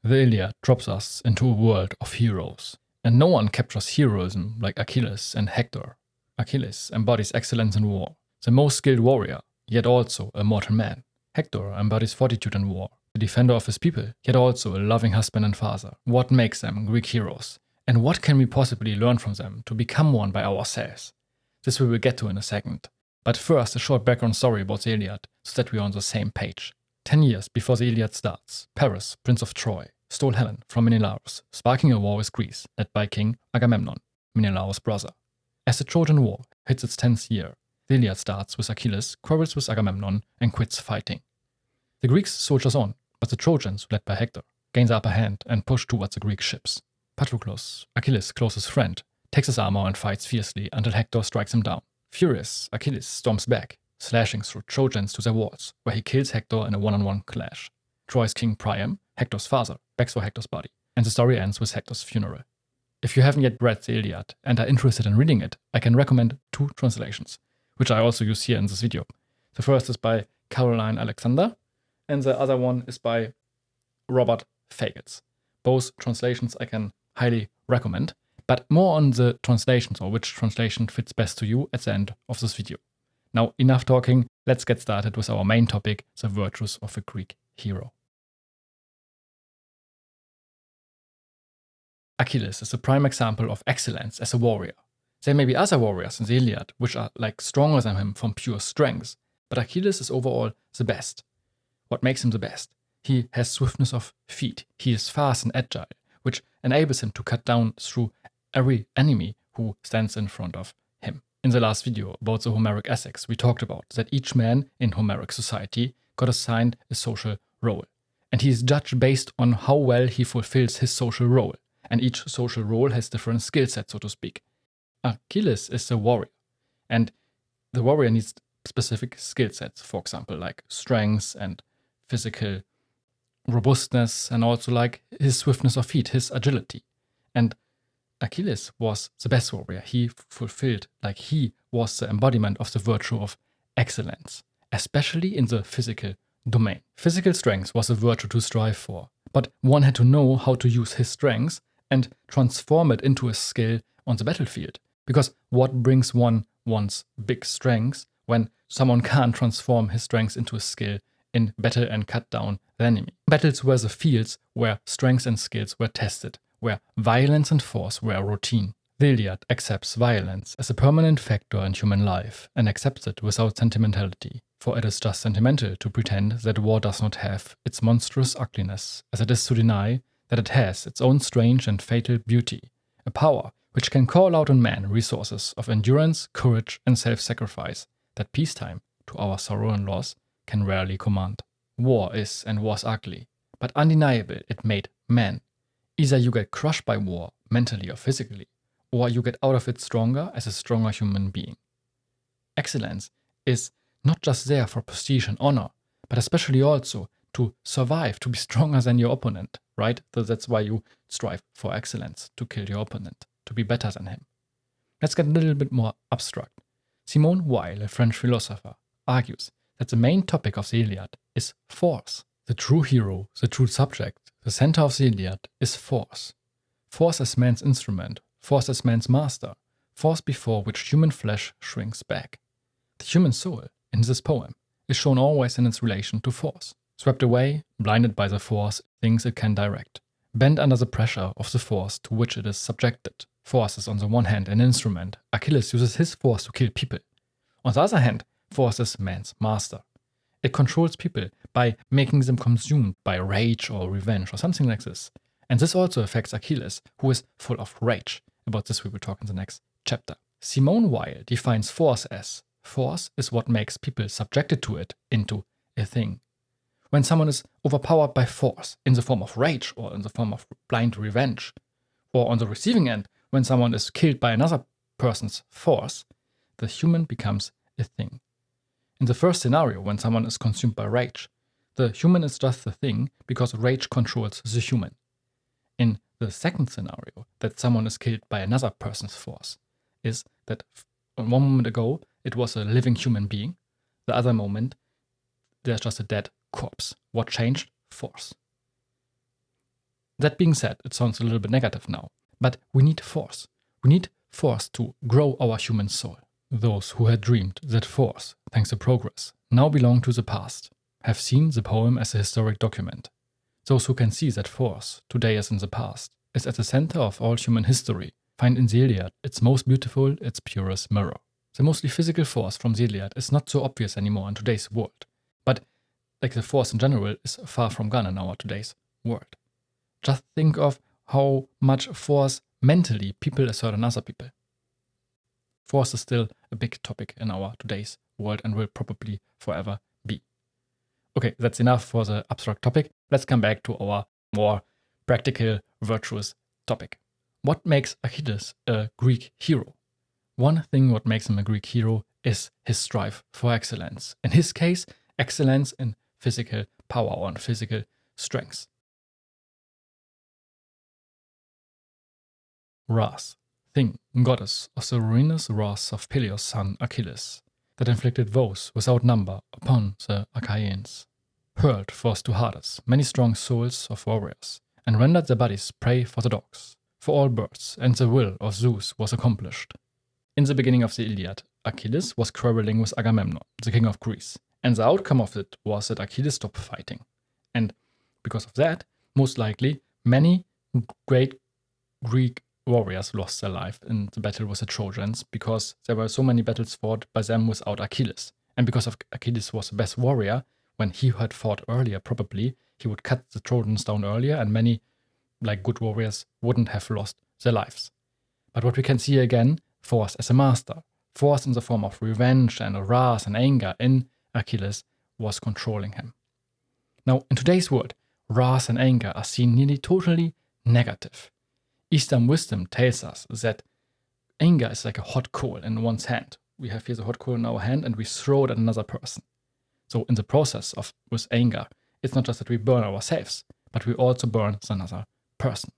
The Iliad drops us into a world of heroes, and no one captures heroism like Achilles and Hector. Achilles embodies excellence in war, the most skilled warrior, yet also a mortal man. Hector embodies fortitude in war, the defender of his people, yet also a loving husband and father. What makes them Greek heroes? And what can we possibly learn from them to become one by ourselves? This we will get to in a second. But first, a short background story about the Iliad, so that we are on the same page. 10 years before the Iliad starts, Paris, Prince of Troy, stole Helen from Menelaus, sparking a war with Greece led by King Agamemnon, Menelaus' brother. As the Trojan War hits its 10th year, the Iliad starts with Achilles quarrels with Agamemnon and quits fighting. The Greeks soldiers on, but the Trojans, led by Hector, gain the upper hand and push towards the Greek ships. Patroclus, Achilles' closest friend, takes his armor and fights fiercely until Hector strikes him down. Furious, Achilles storms back, slashing through Trojans to their walls, where he kills Hector in a one-on-one clash. Troy's king Priam, Hector's father, begs for Hector's body, and the story ends with Hector's funeral. If you haven't yet read the Iliad and are interested in reading it, I can recommend 2 translations, which I also use here in this video. The first is by Caroline Alexander, and the other one is by Robert Fagles. Both translations I can highly recommend, but more on the translations or which translation fits best to you at the end of this video. Now, enough talking, let's get started with our main topic, the virtues of a Greek hero. Achilles is a prime example of excellence as a warrior. There may be other warriors in the Iliad which are stronger than him from pure strength, but Achilles is overall the best. What makes him the best? He has swiftness of feet, he is fast and agile, which enables him to cut down through every enemy who stands in front of him. In the last video about the Homeric ethics, we talked about that each man in Homeric society got assigned a social role, and he is judged based on how well he fulfills his social role, and each social role has different skill sets, so to speak. Achilles is a warrior, and the warrior needs specific skill sets, for example, like strength and physical robustness, and also his swiftness of feet, his agility. And Achilles was the best warrior. He fulfilled, he was the embodiment of the virtue of excellence, especially in the physical domain. Physical strength was a virtue to strive for, but one had to know how to use his strength and transform it into a skill on the battlefield. Because what brings one's big strength when someone can't transform his strength into a skill in battle and cut down the enemy? Battles were the fields where strength and skills were tested, where violence and force were routine. The Iliad accepts violence as a permanent factor in human life and accepts it without sentimentality, for it is just sentimental to pretend that war does not have its monstrous ugliness, as it is to deny that it has its own strange and fatal beauty, a power which can call out in man resources of endurance, courage, and self-sacrifice that peacetime, to our sorrow and loss, can rarely command. War is and was ugly, but undeniable it made man. Either you get crushed by war, mentally or physically, or you get out of it stronger as a stronger human being. Excellence is not just there for prestige and honor, but especially also to survive, to be stronger than your opponent, right? So that's why you strive for excellence, to kill your opponent, to be better than him. Let's get a little bit more abstract. Simone Weil, a French philosopher, argues that the main topic of the Iliad is force. The true hero, the true subject, the center of the Iliad is force. Force as man's instrument, force as man's master, force before which human flesh shrinks back. The human soul, in this poem, is shown always in its relation to force. Swept away, blinded by the force, things it can direct. Bent under the pressure of the force to which it is subjected. Force is on the one hand an instrument. Achilles uses his force to kill people. On the other hand, force is man's master. It controls people by making them consumed by rage or revenge or something like this. And this also affects Achilles, who is full of rage. About this we will talk in the next chapter. Simone Weil defines force as force is what makes people subjected to it into a thing. When someone is overpowered by force in the form of rage or in the form of blind revenge, or on the receiving end, when someone is killed by another person's force, the human becomes a thing. In the first scenario, when someone is consumed by rage, the human is just the thing because rage controls the human. In the second scenario, that someone is killed by another person's force, is that one moment ago it was a living human being, the other moment there's just a dead corpse. What changed? Force. That being said, it sounds a little bit negative now, but we need force. We need force to grow our human soul. Those who had dreamed that force, thanks to progress, now belong to the past, have seen the poem as a historic document. Those who can see that force, today as in the past, is at the center of all human history, find in the Iliad its most beautiful, its purest mirror. The mostly physical force from the Iliad is not so obvious anymore in today's world, but like the force in general is far from gone in our today's world. Just think of how much force mentally people assert on other people. Force is still a big topic in our today's world and will probably forever be. Okay, that's enough for the abstract topic. Let's come back to our more practical, virtuous topic. What makes Achilles a Greek hero? One thing what makes him a Greek hero is his strive for excellence. In his case, excellence in physical power or in physical strength. Wrath, thing, goddess of the ruinous wrath of Peleus' son Achilles, that inflicted woes without number upon the Achaeans, hurled forth to Hades many strong souls of warriors, and rendered their bodies prey for the dogs, for all birds, and the will of Zeus was accomplished. In the beginning of the Iliad, Achilles was quarreling with Agamemnon, the king of Greece, and the outcome of it was that Achilles stopped fighting. And because of that, most likely, many great Greek warriors lost their life in the battle with the Trojans because there were so many battles fought by them without Achilles. And because of Achilles was the best warrior, when he had fought earlier, probably, he would cut the Trojans down earlier and many good warriors wouldn't have lost their lives. But what we can see again, force as a master. Force in the form of revenge and wrath and anger in Achilles was controlling him. Now, in today's world, wrath and anger are seen nearly totally negative. Eastern wisdom tells us that anger is like a hot coal in one's hand. We have here the hot coal in our hand and we throw it at another person. So in the process with anger, it's not just that we burn ourselves, but we also burn another person.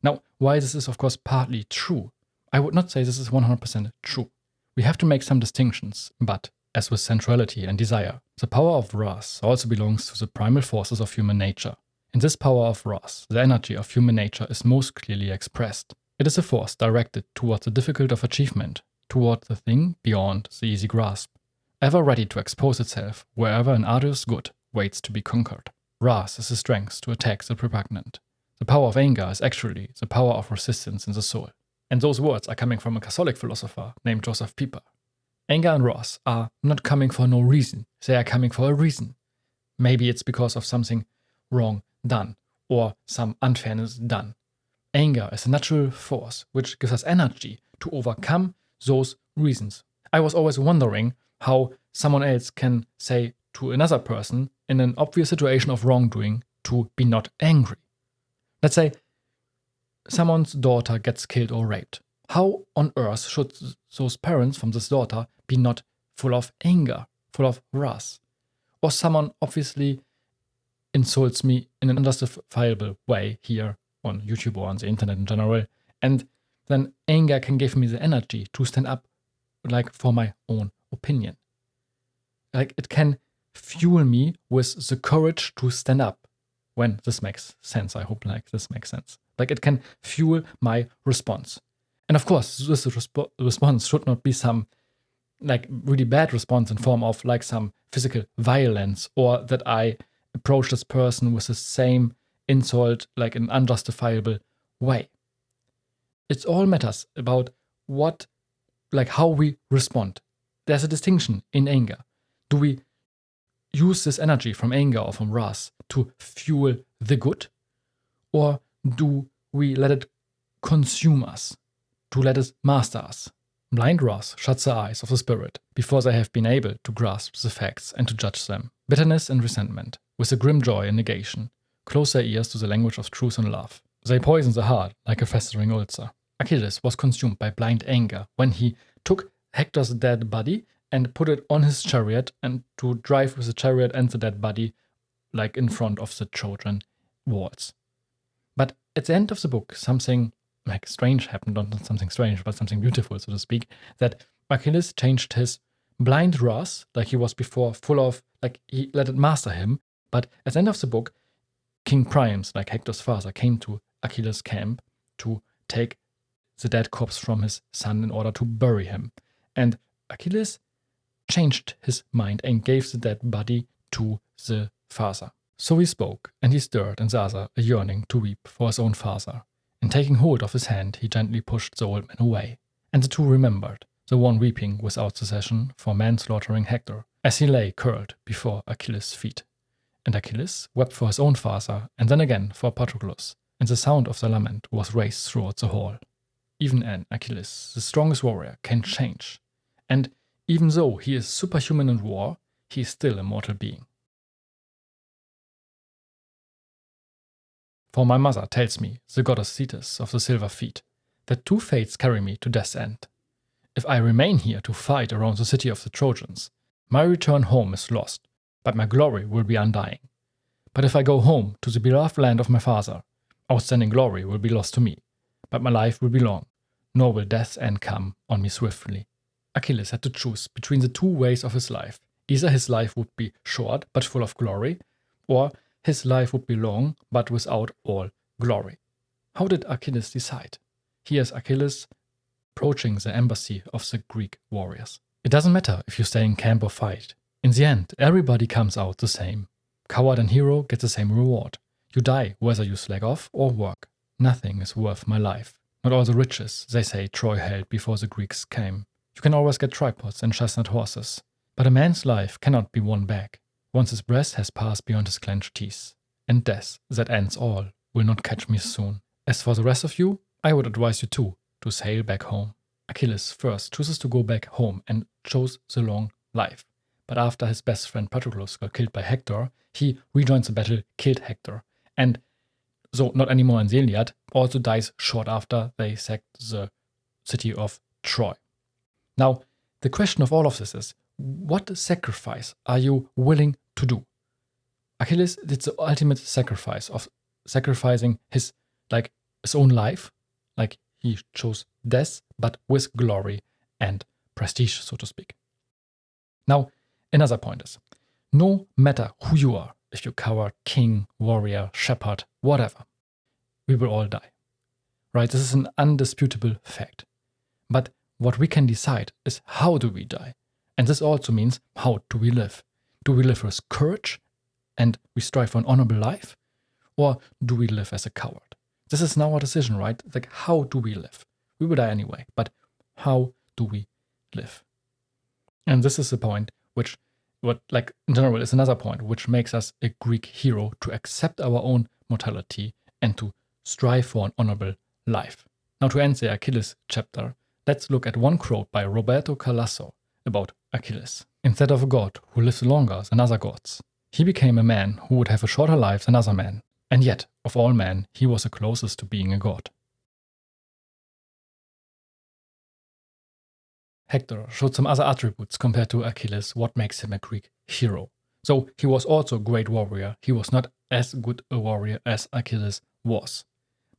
Now, why this is of course partly true, I would not say this is 100% true. We have to make some distinctions, but as with sensuality and desire, the power of wrath also belongs to the primal forces of human nature. In this power of wrath, the energy of human nature is most clearly expressed. It is a force directed towards the difficult of achievement, toward the thing beyond the easy grasp, ever ready to expose itself wherever an arduous good waits to be conquered. Wrath is the strength to attack the repugnant. The power of anger is actually the power of resistance in the soul. And those words are coming from a Catholic philosopher named Josef Pieper. Anger and wrath are not coming for no reason, they are coming for a reason. Maybe it's because of something wrong done or some unfairness done. Anger is a natural force which gives us energy to overcome those reasons. I was always wondering how someone else can say to another person in an obvious situation of wrongdoing to be not angry. Let's say someone's daughter gets killed or raped. How on earth should those parents from this daughter be not full of anger, full of wrath? Or someone obviously insults me in an unjustifiable way here on YouTube or on the internet in general, and then anger can give me the energy to stand up for my own opinion. It can fuel me with the courage to stand up when this makes sense. I hope this makes sense. It can fuel my response. And of course, this response should not be some really bad response in form of some physical violence or that I approach this person with the same insult in an unjustifiable way. It all matters about how we respond. There's a distinction in anger. Do we use this energy from anger or from wrath to fuel the good? Or do we let it consume us, to let it master us? Blind wrath shuts the eyes of the spirit before they have been able to grasp the facts and to judge them. Bitterness and resentment, with a grim joy and negation, close their ears to the language of truth and love. They poison the heart like a festering ulcer. Achilles was consumed by blind anger when he took Hector's dead body and put it on his chariot and to drive with the chariot and the dead body in front of the Trojan walls. But at the end of the book, something strange happened, not something strange, but something beautiful, so to speak, that Achilles changed his blind wrath, he was before full of, he let it master him, but at the end of the book, King Priams, like Hector's father, came to Achilles' camp to take the dead corpse from his son in order to bury him. And Achilles changed his mind and gave the dead body to the father. So he spoke, and he stirred in the other a yearning to weep for his own father. And taking hold of his hand, he gently pushed the old man away. And the two remembered, the one weeping without cessation for manslaughtering Hector, as he lay curled before Achilles' feet. And Achilles wept for his own father, and then again for Patroclus, and the sound of the lament was raised throughout the hall. Even an Achilles, the strongest warrior, can change, and even though he is superhuman in war, he is still a mortal being. For my mother tells me, the goddess Thetis of the silver feet, that two fates carry me to death's end. If I remain here to fight around the city of the Trojans, my return home is lost, but my glory will be undying. But if I go home to the beloved land of my father, outstanding glory will be lost to me, but my life will be long, nor will death's end come on me swiftly. Achilles had to choose between the two ways of his life. Either his life would be short but full of glory, or his life would be long but without all glory. How did Achilles decide? Here's Achilles approaching the embassy of the Greek warriors. It doesn't matter if you stay in camp or fight. In the end, everybody comes out the same. Coward and hero get the same reward. You die whether you slack off or work. Nothing is worth my life. Not all the riches, they say, Troy held before the Greeks came. You can always get tripods and chestnut horses. But a man's life cannot be won back, once his breath has passed beyond his clenched teeth. And death, that ends all, will not catch me soon. As for the rest of you, I would advise you too, to sail back home. Achilles first chooses to go back home and chose the long life. But after his best friend Patroclus got killed by Hector, he rejoins the battle, killed Hector, and so not anymore in the Iliad, also dies short after they sacked the city of Troy. Now, the question of all of this is, what sacrifice are you willing to do? Achilles did the ultimate sacrifice of sacrificing his own life, like he chose death, but with glory and prestige, so to speak. Now, another point is, no matter who you are, if you're coward, king, warrior, shepherd, whatever, we will all die. Right? This is an undisputable fact. But what we can decide is how do we die? And this also means how do we live? Do we live with courage and we strive for an honorable life? Or do we live as a coward? This is now our decision, right? Like, how do we live? We will die anyway, but how do we live? And this is the point which, in general, is another point which makes us a Greek hero, to accept our own mortality and to strive for an honorable life. Now, to end the Achilles chapter, let's look at one quote by Roberto Calasso about Achilles. Instead of a god who lives longer than other gods, he became a man who would have a shorter life than other men, and yet, of all men, he was the closest to being a god. Hector showed some other attributes compared to Achilles, what makes him a Greek hero. So he was also a great warrior. He was not as good a warrior as Achilles was.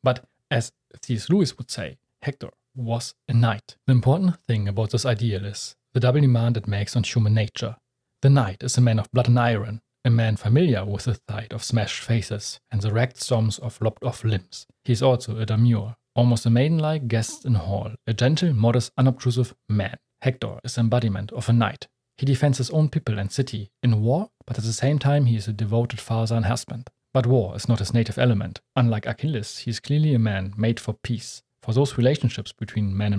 But as C.S. Lewis would say, Hector was a knight. The important thing about this ideal is the double demand it makes on human nature. The knight is a man of blood and iron, a man familiar with the sight of smashed faces and the racked storms of lopped-off limbs. He is also a demure, almost a maiden-like guest in hall, a gentle, modest, unobtrusive man. Hector is the embodiment of a knight. He defends his own people and city in war, but at the same time he is a devoted father and husband. But war is not his native element. Unlike Achilles, he is clearly a man made for peace, for those relationships between man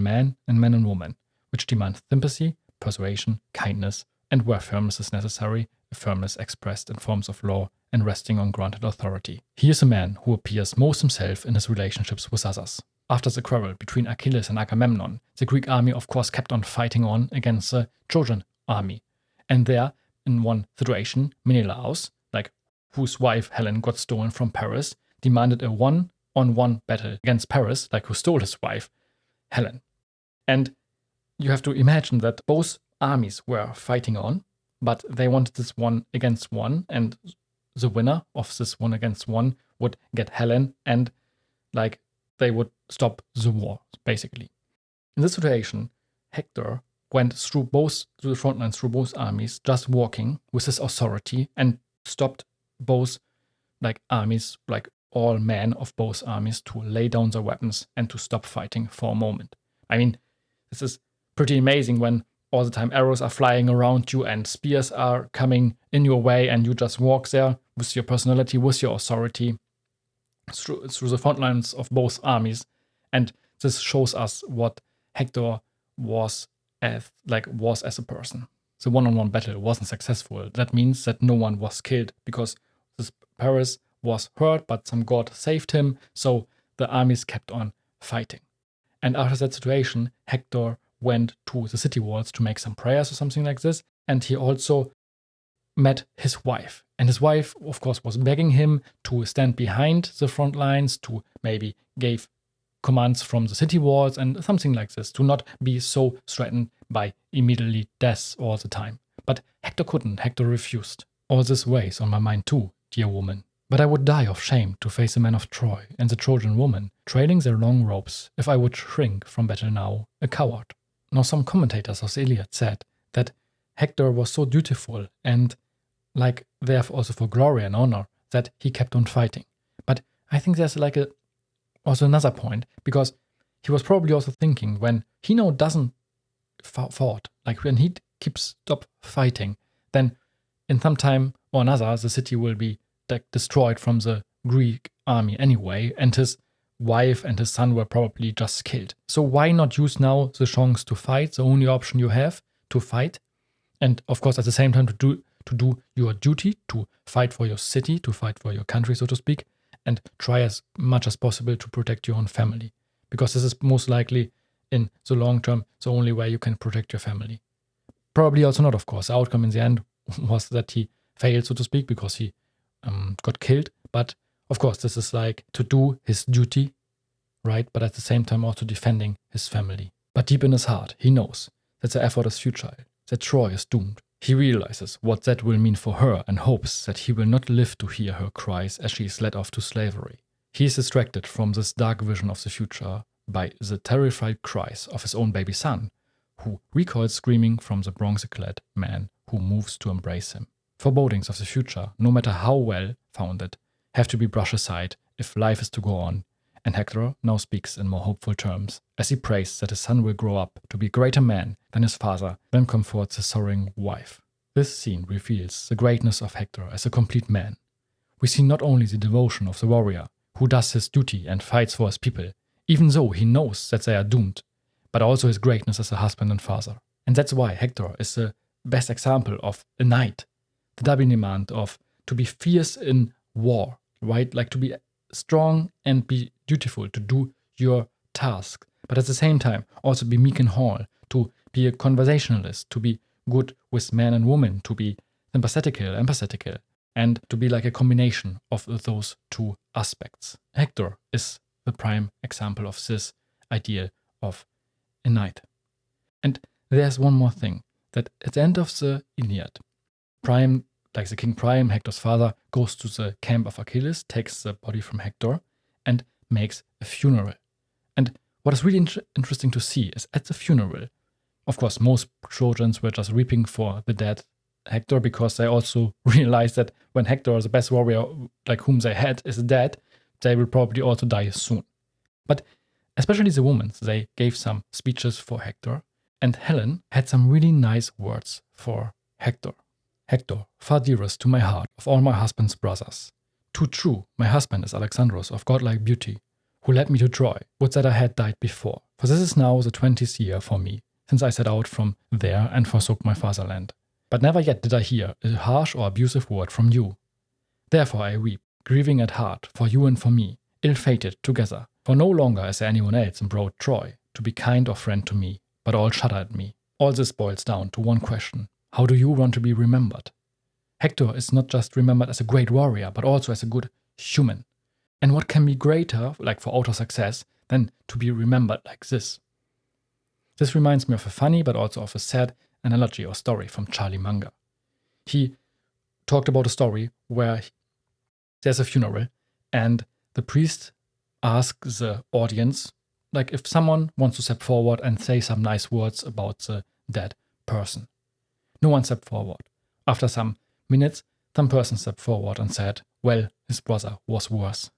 and woman, which demand sympathy, persuasion, kindness, and where firmness is necessary, a firmness expressed in forms of law and resting on granted authority. He is a man who appears most himself in his relationships with others. After the quarrel between Achilles and Agamemnon, the Greek army of course kept on fighting on against the Trojan army. And there, in one situation, Menelaus, whose wife Helen got stolen from Paris, demanded a one-on-one battle against Paris, who stole his wife, Helen. And you have to imagine that both armies were fighting on, but they wanted this one against one, and the winner of this one against one would get Helen, and they would stop the war, basically. In this situation, Hector went through the front lines, through both armies, just walking with his authority, and stopped both like armies, like all men of both armies, to lay down their weapons and to stop fighting for a moment. I mean, this is pretty amazing when all the time arrows are flying around you and spears are coming in your way, and you just walk there with your personality, with your authority through the front lines of both armies. And this shows us what Hector was as a person. The one-on-one battle wasn't successful. That means that no one was killed because this Paris was hurt, but some god saved him, so the armies kept on fighting. And after that situation, Hector went to the city walls to make some prayers or something like this, and he also met his wife. And his wife, of course, was begging him to stand behind the front lines, to maybe give commands from the city walls and something like this, to not be so threatened by immediately death all the time. But Hector couldn't. Hector refused. All this weighs on my mind too, dear woman. But I would die of shame to face the men of Troy and the Trojan woman, trailing their long ropes, if I would shrink from battle now, a coward. Now some commentators of the Iliad said that Hector was so dutiful and like there also for glory and honor that he kept on fighting. But I think there's also another point, because he was probably also thinking when he now doesn't fought, like when he keeps stop fighting, then in some time or another the city will be destroyed from the Greek army anyway, and his wife and his son were probably just killed. So why not use now the chance to fight, the only option you have, to fight, and of course at the same time to do your duty, to fight for your city, to fight for your country, so to speak, and try as much as possible to protect your own family. Because this is most likely, in the long term, the only way you can protect your family. Probably also not, of course. The outcome in the end was that he failed, so to speak, because he got killed. But of course, this is like to do his duty, right? But at the same time also defending his family. But deep in his heart, he knows that the effort is futile, that Troy is doomed. He realizes what that will mean for her and hopes that he will not live to hear her cries as she is led off to slavery. He is distracted from this dark vision of the future by the terrified cries of his own baby son, who recoils screaming from the bronze-clad man who moves to embrace him. Forebodings of the future, no matter how well founded, have to be brushed aside if life is to go on, and Hector now speaks in more hopeful terms, as he prays that his son will grow up to be a greater man than his father, then comforts his sorrowing wife. This scene reveals the greatness of Hector as a complete man. We see not only the devotion of the warrior, who does his duty and fights for his people, even though he knows that they are doomed, but also his greatness as a husband and father. And that's why Hector is the best example of a knight. The double demand of to be fierce in war, right? Like to be strong and be dutiful, to do your task, but at the same time also be meek in hall, to be a conversationalist, to be good with men and women, to be empathetical, and to be like a combination of those two aspects. Hector is the prime example of this idea of a knight. And there's one more thing, that at the end of the Iliad, Priam, like the king Priam, Hector's father, goes to the camp of Achilles, takes the body from Hector, and makes a funeral. And what is really interesting to see is at the funeral, of course, most Trojans were just weeping for the dead Hector, because they also realized that when Hector, the best warrior like whom they had, is dead, they will probably also die soon. But especially the women, they gave some speeches for Hector, and Helen had some really nice words for Hector. Hector, far dearest to my heart of all my husband's brothers. Too true, my husband is Alexandros of godlike beauty, who led me to Troy, would that I had died before. For this is now the 20th year for me, since I set out from there and forsook my fatherland. But never yet did I hear a harsh or abusive word from you. Therefore I weep, grieving at heart, for you and for me, ill-fated together. For no longer is there anyone else in broad Troy, to be kind or friend to me, but all shudder at me. All this boils down to one question. How do you want to be remembered? Hector is not just remembered as a great warrior, but also as a good human. And what can be greater, like for outer success, than to be remembered like this? This reminds me of a funny, but also of a sad analogy or story from Charlie Munger. He talked about a story where there's a funeral, and the priest asks the audience, like if someone wants to step forward and say some nice words about the dead person. No one stepped forward. After some minutes, some person stepped forward and said, well, his brother was worse.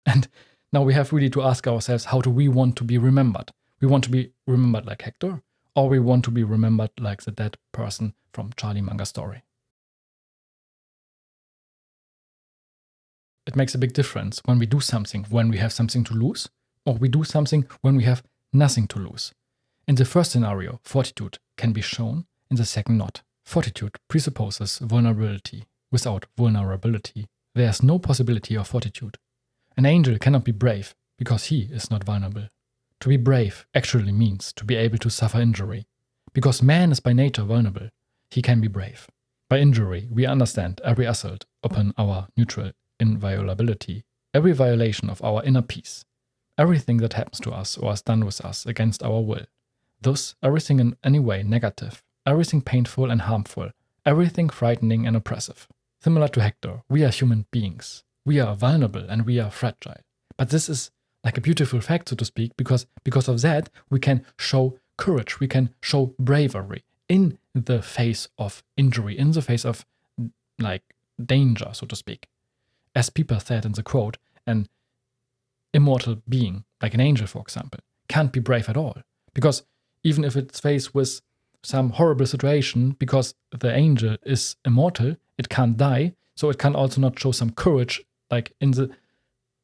And now we have really to ask ourselves, how do we want to be remembered? We want to be remembered like Hector, or we want to be remembered like the dead person from Charlie Munger's story? It makes a big difference when we do something when we have something to lose, or we do something when we have nothing to lose. In the first scenario, fortitude can be shown, in the second not. Fortitude presupposes vulnerability. Without vulnerability, there is no possibility of fortitude. An angel cannot be brave because he is not vulnerable. To be brave actually means to be able to suffer injury. Because man is by nature vulnerable, he can be brave. By injury, we understand every assault upon our neutral inviolability, every violation of our inner peace, everything that happens to us or is done with us against our will. Thus, everything in any way negative, everything painful and harmful, everything frightening and oppressive. Similar to Hector, we are human beings. We are vulnerable and we are fragile. But this is like a beautiful fact, so to speak, because of that, we can show courage, we can show bravery in the face of injury, in the face of like danger, so to speak. As Pieper said in the quote, an immortal being, like an angel for example, can't be brave at all. Because even if it's faced with some horrible situation, because the angel is immortal, it can't die, so it can also not show some courage like in the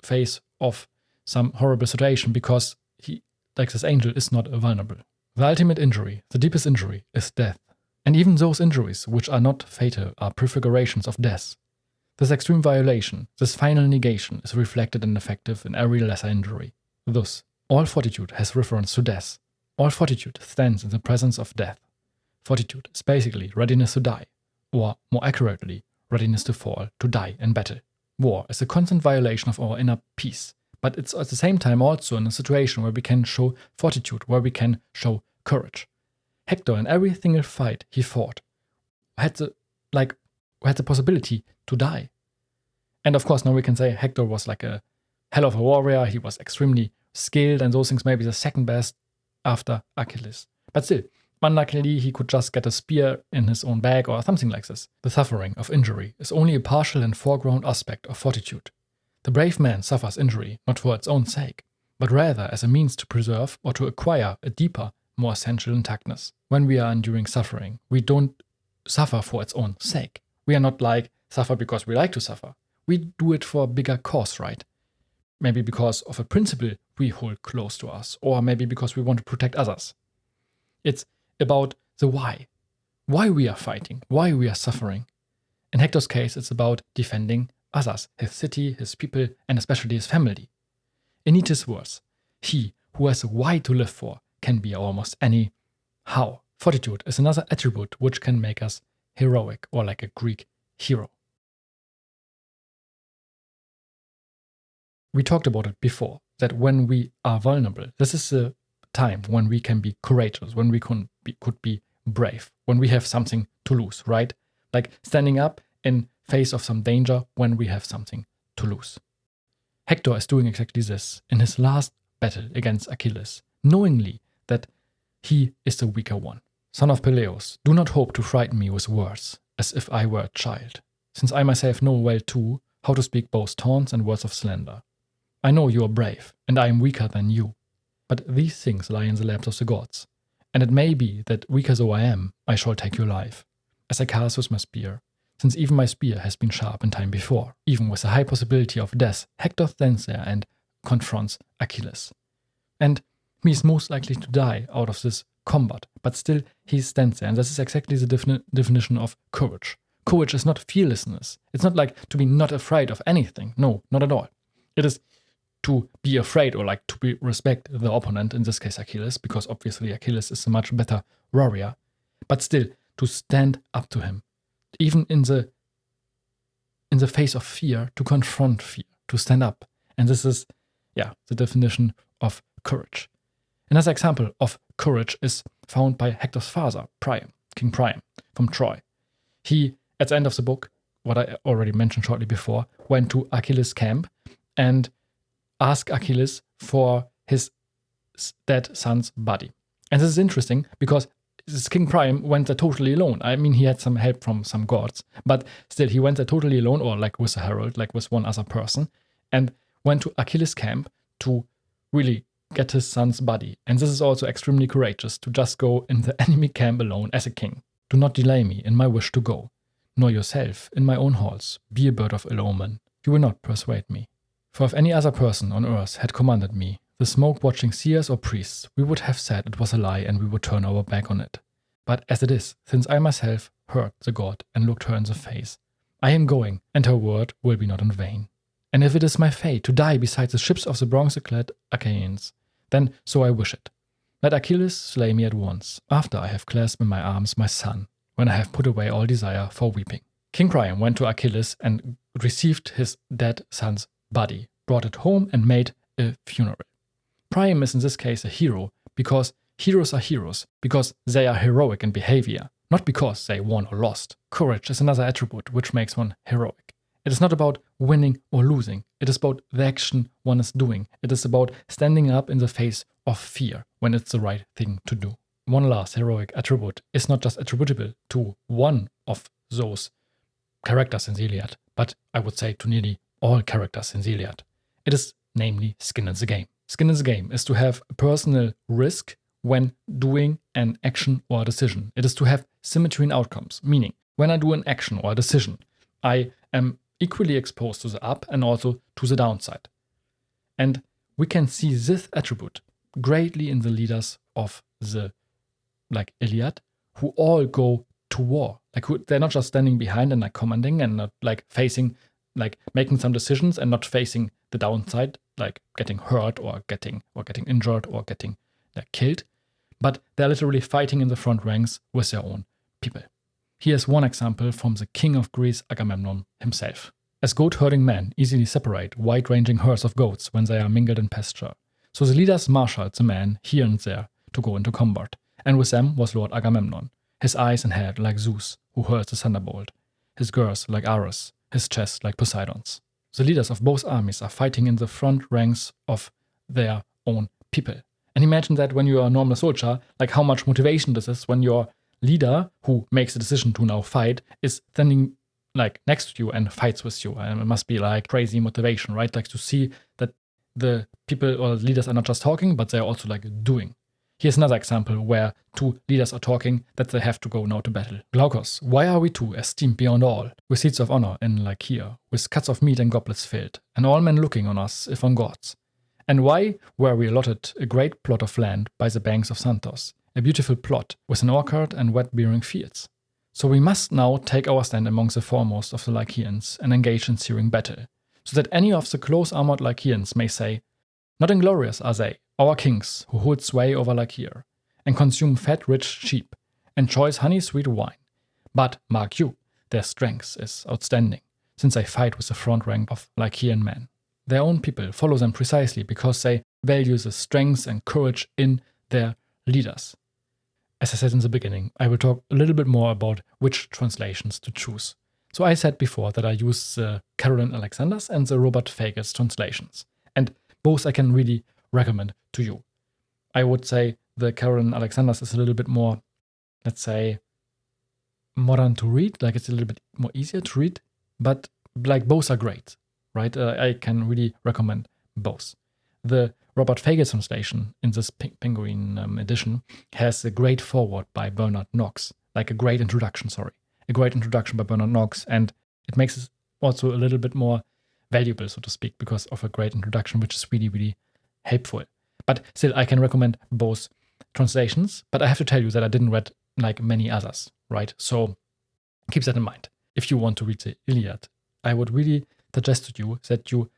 face of some horrible situation, because he, like this angel, is not vulnerable. The ultimate injury, the deepest injury, is death. And even those injuries which are not fatal are prefigurations of death. This extreme violation, this final negation, is reflected and effective in every lesser injury. Thus, all fortitude has reference to death. All fortitude stands in the presence of death. Fortitude is basically readiness to die, or more accurately, readiness to fall, to die in battle. War is a constant violation of our inner peace, but it's at the same time also in a situation where we can show fortitude, where we can show courage. Hector, in every single fight he fought, had the possibility to die. And of course, now we can say Hector was like a hell of a warrior, he was extremely skilled, and those things may be the second best after Achilles. But still, unluckily, he could just get a spear in his own back or something like this. The suffering of injury is only a partial and foreground aspect of fortitude. The brave man suffers injury not for its own sake, but rather as a means to preserve or to acquire a deeper, more essential intactness. When we are enduring suffering, we don't suffer for its own sake. We are not like suffer because we like to suffer. We do it for a bigger cause, right? Maybe because of a principle we hold close to us, or maybe because we want to protect others. It's about the why we are fighting, why we are suffering. In Hector's case, it's about defending others, his city, his people, and especially his family. In Nietzsche's words, he who has a why to live for can be almost any how. Fortitude is another attribute which can make us heroic, or like a Greek hero. We talked about it before, that when we are vulnerable, this is a time when we can be courageous, when we could be brave, when we have something to lose, right? Like standing up in face of some danger when we have something to lose. Hector is doing exactly this in his last battle against Achilles, knowingly that he is the weaker one. Son of Peleus, do not hope to frighten me with words, as if I were a child, since I myself know well too how to speak both taunts and words of slander. I know you are brave, and I am weaker than you, but these things lie in the laps of the gods, and it may be that, weaker though I am, I shall take your life, as I cast with my spear, since even my spear has been sharp in time before. Even with a high possibility of death, Hector stands there and confronts Achilles. And he is most likely to die out of this combat, but still he stands there, and this is exactly the definition of courage. Courage is not fearlessness. It's not like to be not afraid of anything. No, not at all. It is to be afraid, or like to respect the opponent, in this case Achilles, because obviously Achilles is a much better warrior, but still to stand up to him, even in the face of fear, to confront fear, to stand up. And this is, the definition of courage. Another example of courage is found by Hector's father, Priam, King Priam, from Troy. He, at the end of the book, what I already mentioned shortly before, went to Achilles' camp and asked Achilles for his dead son's body. And this is interesting because this King Priam went there totally alone. I mean, he had some help from some gods, but still, he went there totally alone, or like with a herald, like with one other person, and went to Achilles' camp to really get his son's body. And this is also extremely courageous, to just go in the enemy camp alone as a king. Do not delay me in my wish to go, nor yourself in my own halls. Be a bird of ill omen. You will not persuade me. For if any other person on earth had commanded me, the smoke-watching seers or priests, we would have said it was a lie and we would turn our back on it. But as it is, since I myself heard the god and looked her in the face, I am going, and her word will be not in vain. And if it is my fate to die beside the ships of the bronze-clad Achaeans, then so I wish it. Let Achilles slay me at once, after I have clasped in my arms my son, when I have put away all desire for weeping. King Priam went to Achilles and received his dead son's body, brought it home and made a funeral. Priam is in this case a hero because heroes are heroes, because they are heroic in behavior, not because they won or lost. Courage is another attribute which makes one heroic. It is not about winning or losing. It is about the action one is doing. It is about standing up in the face of fear when it's the right thing to do. One last heroic attribute is not just attributable to one of those characters in the Iliad, but I would say to nearly all characters in the Iliad. It is namely skin in the game. Skin in the game is to have a personal risk when doing an action or a decision. It is to have symmetry in outcomes, meaning when I do an action or a decision, I am equally exposed to the up and also to the downside. And we can see this attribute greatly in the leaders of the Iliad, who all go to war. They're not just standing behind and commanding and not facing, making some decisions and not facing the downside, like getting hurt or getting injured or getting killed, but they're literally fighting in the front ranks with their own people. Here's one example from the king of Greece, Agamemnon himself. As goat-herding men easily separate wide-ranging herds of goats when they are mingled in pasture, so the leaders marshaled the men here and there to go into combat, and with them was Lord Agamemnon, his eyes and head like Zeus, who hurls the thunderbolt, his girth like Ares, his chest like Poseidon's. The leaders of both armies are fighting in the front ranks of their own people. And imagine that when you are a normal soldier, how much motivation this is when your leader, who makes the decision to now fight, is standing next to you and fights with you. And it must be crazy motivation, right? To see that the people or leaders are not just talking, but they're also doing. Here's another example where two leaders are talking that they have to go now to battle. Glaucus, why are we two esteemed beyond all, with seats of honor in Lycia, with cuts of meat and goblets filled, and all men looking on us if on gods? And why were we allotted a great plot of land by the banks of Santos, a beautiful plot with an orchard and wet-bearing fields? So we must now take our stand among the foremost of the Lycians and engage in searing battle, so that any of the close-armored Lycians may say, not inglorious are they, our kings, who hold sway over Lycia, and consume fat, rich sheep, and choice honey-sweet wine. But, mark you, their strength is outstanding, since they fight with the front rank of Lycian men. Their own people follow them precisely because they value the strength and courage in their leaders. As I said in the beginning, I will talk a little bit more about which translations to choose. So I said before that I use the Cardinal Alexander's and the Robert Fagles translations, and both I can really recommend to you. I would say the Cardinal Alexander's is a little bit more, let's say, modern to read, it's a little bit more easier to read, but both are great, right? I can really recommend both. The Robert Fagles translation in this Penguin edition has a great foreword by Bernard Knox, a great introduction by Bernard Knox, and it makes it also a little bit more valuable, so to speak, because of a great introduction, which is really, really helpful. But still, I can recommend both translations, but I have to tell you that I didn't read many others, right? So keep that in mind. If you want to read the Iliad, I would really suggest to you that you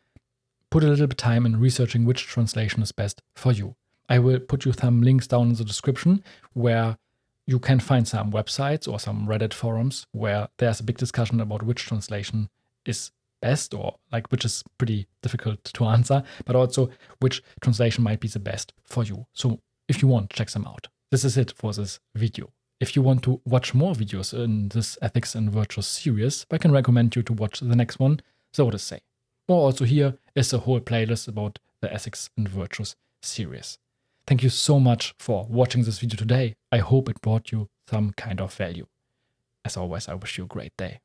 put a little bit of time in researching which translation is best for you. I will put you some links down in the description where you can find some websites or some Reddit forums where there's a big discussion about which translation is best, or which is pretty difficult to answer, but also which translation might be the best for you. So if you want, check them out. This is it for this video. If you want to watch more videos in this Ethics and Virtues series, I can recommend you to watch the next one, So to Say. Or also here is a whole playlist about the Ethics and Virtues series. Thank you so much for watching this video today. I hope it brought you some kind of value. As always, I wish you a great day.